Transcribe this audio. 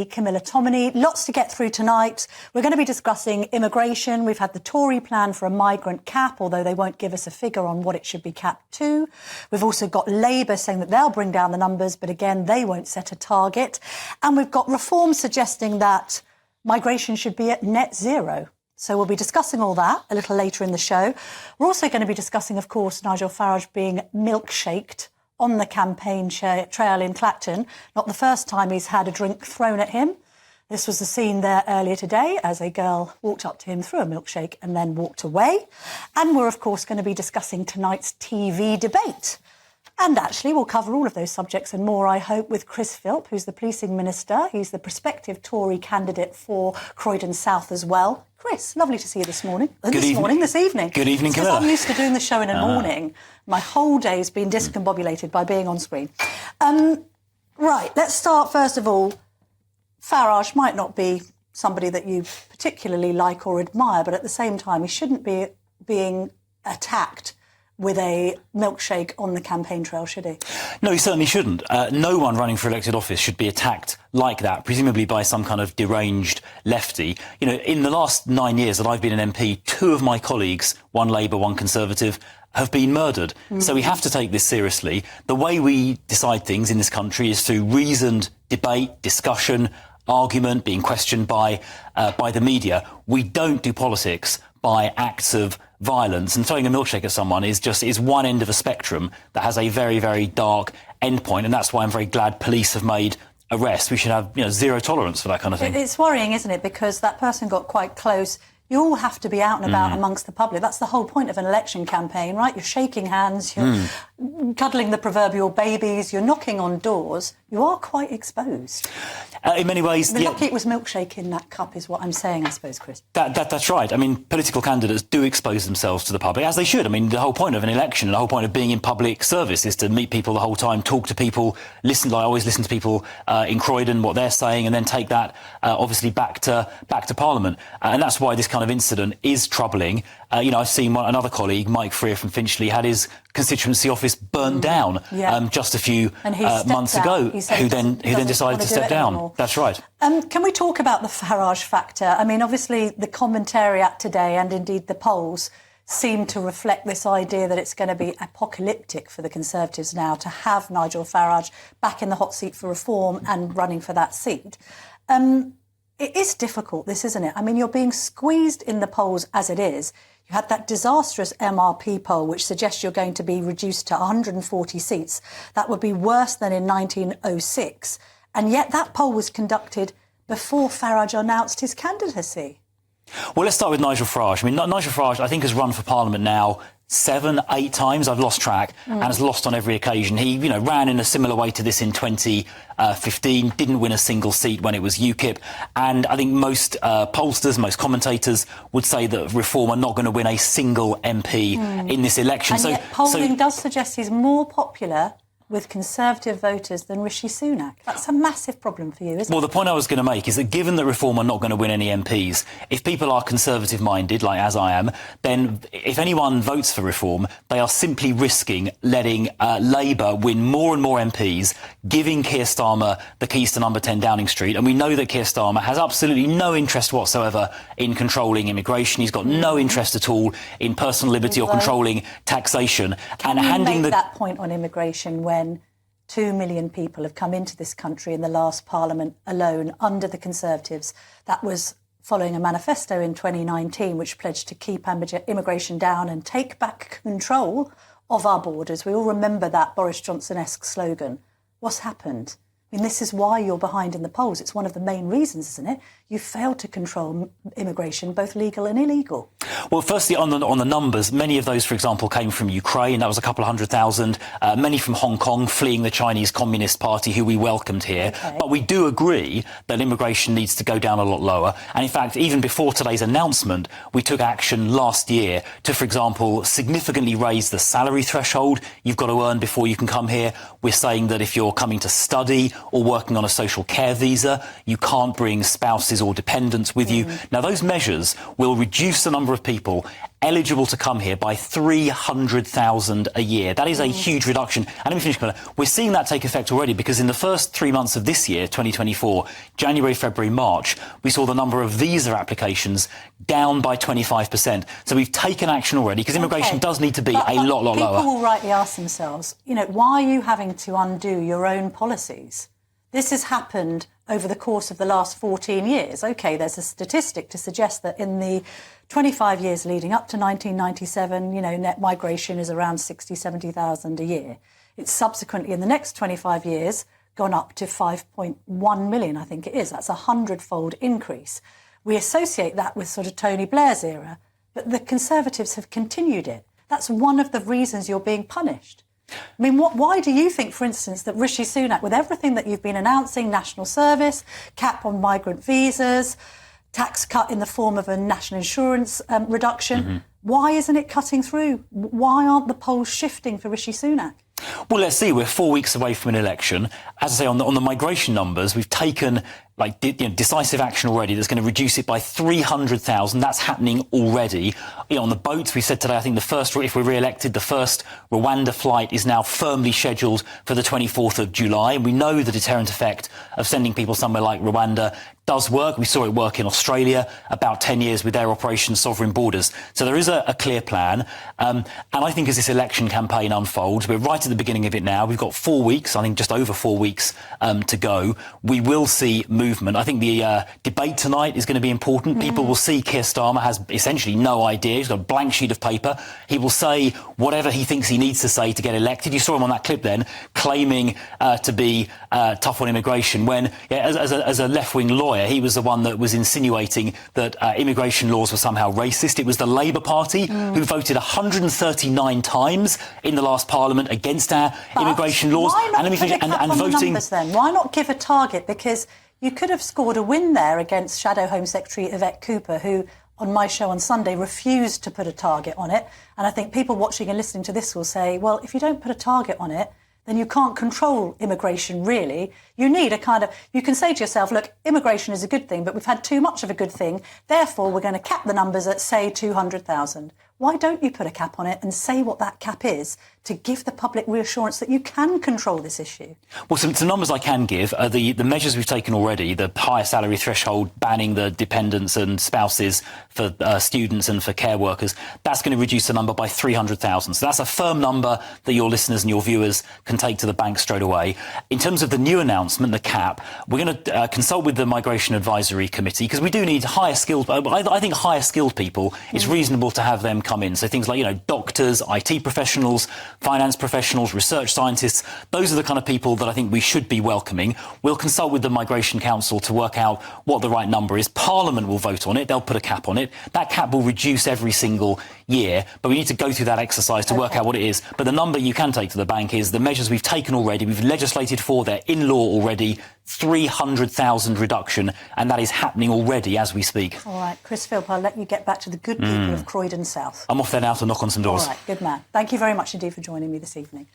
Camilla Tominey. Lots to get through tonight. We're going to be discussing immigration. We've had the Tory plan for a migrant cap, although they won't give us a figure on what it should be capped to. We've also got Labour saying that they'll bring down the numbers, but again, they won't set a target. And we've got Reform suggesting that migration should be at net zero. So we'll be discussing all that a little later in the show. We're also going to be discussing, of course, Nigel Farage being milkshaked on the campaign trail in Clacton. Not the first time he's had a drink thrown at him. This was the scene there earlier today as a girl walked up to him, threw a milkshake and then walked away. And we're, of course, going to be discussing tonight's TV debate. And actually, we'll cover all of those subjects and more, I hope, with Chris Philp, who's the policing minister. He's the prospective Tory candidate for Croydon South as well. Chris, lovely to see you this morning. This evening. Good evening, Camilla. I'm used to doing the show in the morning. My whole day has been discombobulated by being on screen. Right, let's start, first of all. Farage might not be somebody that you particularly like or admire, but at the same time, he shouldn't be being attacked with a milkshake on the campaign trail, should he? No, he certainly shouldn't. No one running for elected office should be attacked like that, presumably by some kind of deranged lefty. You know, in the last 9 years that I've been an MP, two of my colleagues, one Labour, one Conservative, have been murdered. So we have to take this seriously. The way we decide things in this country is through reasoned debate, discussion, argument, being questioned by the media. We don't do politics by acts of violence, and throwing a milkshake at someone is one end of a spectrum that has a very, very dark endpoint, and that's why I'm very glad police have made arrests. We should have zero tolerance for that kind of thing. It's worrying, isn't it? Because that person got quite close. You all have to be out and about amongst the public. That's the whole point of an election campaign, right? You're shaking hands, you're cuddling the proverbial babies, you're knocking on doors. You are quite exposed. In many ways, We're lucky it was milkshake in that cup is what I'm saying, I suppose, Chris. That's right. I mean, political candidates do expose themselves to the public, as they should. I mean, the whole point of an election, the whole point of being in public service is to meet people the whole time, talk to people, listen. I always listen to people in Croydon, what they're saying, and then take that, obviously, back to Parliament. And that's why this kind of incident is troubling. I've seen another colleague, Mike Freer from Finchley, had his constituency office burnt down just a few months ago, who then decided to step down. Anymore. That's right. Can we talk about the Farage factor? I mean, obviously, the commentariat today and indeed the polls seem to reflect this idea that it's going to be apocalyptic for the Conservatives now to have Nigel Farage back in the hot seat for Reform and running for that seat. It is difficult, this, isn't it? I mean, you're being squeezed in the polls as it is. You had that disastrous MRP poll, which suggests you're going to be reduced to 140 seats. That would be worse than in 1906. And yet that poll was conducted before Farage announced his candidacy. Well, let's start with Nigel Farage. I mean, Nigel Farage, I think, has run for Parliament now 7, 8 times, I've lost track, and has lost on every occasion. He, ran in a similar way to this in 2015, didn't win a single seat when it was UKIP, and I think most pollsters, most commentators would say that Reform are not going to win a single MP in this election. And yet polling does suggest he's more popular with Conservative voters than Rishi Sunak. That's a massive problem for you, isn't it? Well, the point I was going to make is that given that Reform are not going to win any MPs, if people are Conservative-minded, like as I am, then if anyone votes for Reform, they are simply risking letting Labour win more and more MPs, giving Keir Starmer the keys to number 10 Downing Street. And we know that Keir Starmer has absolutely no interest whatsoever in controlling immigration. He's got no interest at all in personal liberty or controlling taxation. Can you make that point on immigration when 2 million people have come into this country in the last Parliament alone under the Conservatives? That was following a manifesto in 2019 which pledged to keep immigration down and take back control of our borders. We all remember that Boris Johnson-esque slogan. What's happened? I mean, this is why you're behind in the polls. It's one of the main reasons, isn't it? You failed to control immigration, both legal and illegal. Well, firstly, on the numbers, many of those, for example, came from Ukraine. That was a couple of 100,000. Many from Hong Kong, fleeing the Chinese Communist Party, who we welcomed here. Okay. But we do agree that immigration needs to go down a lot lower. And in fact, even before today's announcement, we took action last year to, for example, significantly raise the salary threshold you've got to earn before you can come here. We're saying that if you're coming to study or working on a social care visa, you can't bring spouses or dependents with you. Now, those measures will reduce the number of people eligible to come here by 300,000 a year. That is a huge reduction. And let me finish, Camilla. We're seeing that take effect already, because in the first 3 months of this year, 2024, January, February, March, we saw the number of visa applications down by 25%. So we've taken action already, because immigration does need to be a lot lower. People will rightly ask themselves, why are you having to undo your own policies? This has happened over the course of the last 14 years. OK, there's a statistic to suggest that in the 25 years leading up to 1997, net migration is around 60, 70,000 a year. It's subsequently, in the next 25 years, gone up to 5.1 million, I think it is. That's a 100-fold increase. We associate that with sort of Tony Blair's era, but the Conservatives have continued it. That's one of the reasons you're being punished. I mean, why do you think, for instance, that Rishi Sunak, with everything that you've been announcing, national service, cap on migrant visas, tax cut in the form of a national insurance reduction, why isn't it cutting through? Why aren't the polls shifting for Rishi Sunak? Well, let's see. We're 4 weeks away from an election. As I say, on the migration numbers, we've taken decisive action already that's going to reduce it by 300,000. That's happening already. On the boats, we said today, I think if we're re-elected, the first Rwanda flight is now firmly scheduled for the 24th of July. And we know the deterrent effect of sending people somewhere like Rwanda does work. We saw it work in Australia about 10 years with their Operation Sovereign Borders. So there is a clear plan. And I think as this election campaign unfolds, we're right at the beginning of it now. We've got 4 weeks, I think just over 4 weeks to go. We will see movement. I think the debate tonight is going to be important. People will see Keir Starmer has essentially no idea. He's got a blank sheet of paper. He will say whatever he thinks he needs to say to get elected. You saw him on that clip then, claiming to be tough on immigration, when as a left-wing lawyer, he was the one that was insinuating that immigration laws were somehow racist. It was the Labour Party who voted 139 times in the last Parliament against our immigration laws. Why not and put a cap on the numbers then? Why not give a target? Because you could have scored a win there against Shadow Home Secretary Yvette Cooper, who on my show on Sunday refused to put a target on it. And I think people watching and listening to this will say, well, if you don't put a target on it, then you can't control immigration, really. You need you can say to yourself, look, immigration is a good thing, but we've had too much of a good thing. Therefore, we're going to cap the numbers at, say, 200,000. Why don't you put a cap on it and say what that cap is to give the public reassurance that you can control this issue? Well, some numbers I can give are the measures we've taken already, the higher salary threshold, banning the dependents and spouses for students and for care workers. That's going to reduce the number by 300,000. So that's a firm number that your listeners and your viewers can take to the bank straight away. In terms of the new announcement, the cap, we're going to consult with the Migration Advisory Committee, because we do need higher skilled, I think higher skilled people, it's reasonable to have them come in. So things like, doctors, IT professionals, finance professionals, research scientists, those are the kind of people that I think we should be welcoming. We'll consult with the Migration Council to work out what the right number is. Parliament will vote on it. They'll put a cap on it. That cap will reduce every single year, but we need to go through that exercise to work out what it is. But the number you can take to the bank is the measures we've taken already, we've legislated for, they're in law already, 300,000 reduction, and that is happening already as we speak. All right, Chris Philp, I'll let you get back to the good people of Croydon South. I'm off there now to knock on some doors. All right, good man. Thank you very much indeed for joining me this evening.